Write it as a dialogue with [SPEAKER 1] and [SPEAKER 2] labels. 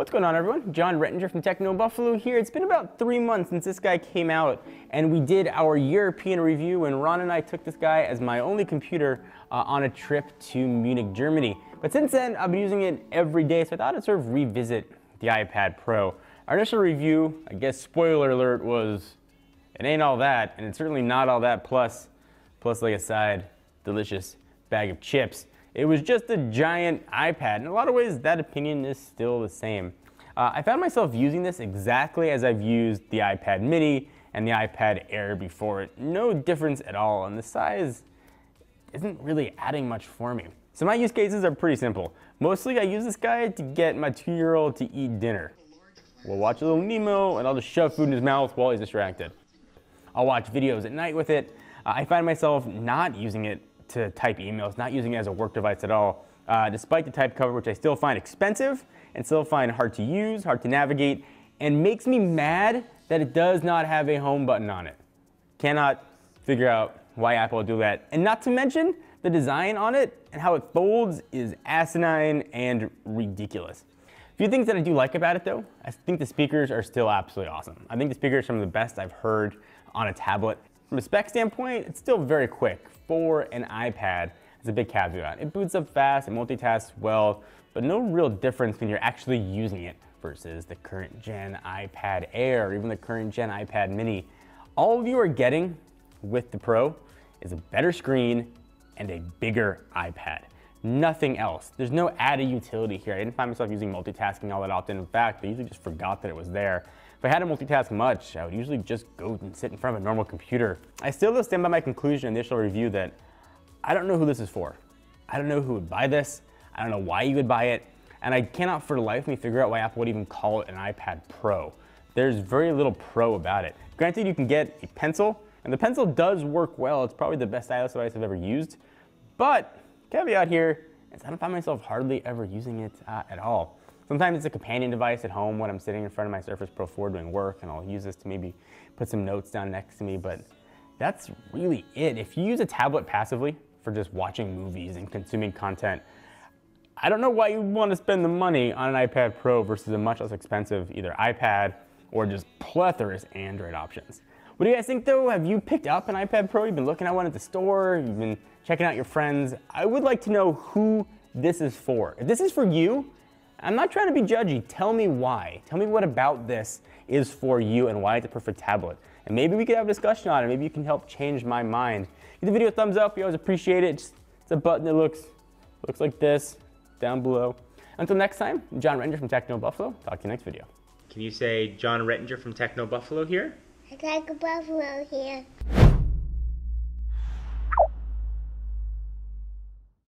[SPEAKER 1] What's going on, everyone? John Rettinger from TechnoBuffalo here. It's been about 3 months since this guy came out and we did our European review, and Ron and I took this guy as my only computer on a trip to Munich, Germany. But since then, I've been using it every day, so I thought I'd sort of revisit the iPad Pro. Our initial review, I guess spoiler alert, was it ain't all that, and it's certainly not all that, plus like a side delicious bag of chips. It was just a giant iPad. In a lot of ways, that opinion is still the same. I found myself using this exactly as I've used the iPad mini and the iPad Air before it. No difference at all, and the size isn't really adding much for me. So my use cases are pretty simple. Mostly I use this guy to get my 2-year-old to eat dinner. We'll watch a little Nemo and I'll just shove food in his mouth while he's distracted. I'll watch videos at night with it. I find myself not using it to type emails, not using it as a work device at all, despite the type cover, which I still find expensive and still find hard to use, hard to navigate, and makes me mad that it does not have a home button on it. Cannot figure out why Apple would do that. And not to mention, the design on it and how it folds is asinine and ridiculous. A few things that I do like about it though, I think the speakers are still absolutely awesome. I think the speakers are some of the best I've heard on a tablet. From a spec standpoint, it's still very quick for an iPad. It's a big caveat. It boots up fast, it multitasks well, but no real difference when you're actually using it versus the current gen iPad Air or even the current gen iPad mini. All you are getting with the Pro is a better screen and a bigger iPad. Nothing else. There's no added utility here. I didn't find myself using multitasking all that often. In fact, I usually just forgot that it was there. If I had to multitask much, I would usually just go and sit in front of a normal computer. I still stand by my conclusion in the initial review that I don't know who this is for. I don't know who would buy this. I don't know why you would buy it. And I cannot for the life of me figure out why Apple would even call it an iPad Pro. There's very little pro about it. Granted, you can get a pencil, and the pencil does work well. It's probably the best stylus device I've ever used. But caveat here is I don't find myself hardly ever using it at all. Sometimes it's a companion device at home when I'm sitting in front of my Surface Pro 4 doing work, and I'll use this to maybe put some notes down next to me, but that's really it. If you use a tablet passively for just watching movies and consuming content, I don't know why you want to spend the money on an iPad Pro versus a much less expensive either iPad or just plethorous Android options. What do you guys think though? Have you picked up an iPad Pro? You've been looking at one at the store, you've been checking out your friends. I would like to know who this is for. If this is for you, I'm not trying to be judgy. Tell me why. Tell me what about this is for you and why it's a perfect tablet. And maybe we could have a discussion on it. Maybe you can help change my mind. Give the video a thumbs up. We always appreciate it. It's a button that looks like this down below. Until next time, I'm John Rettinger from TechnoBuffalo. Talk to you next video. Can you say John Rettinger from TechnoBuffalo here?
[SPEAKER 2] TechnoBuffalo here.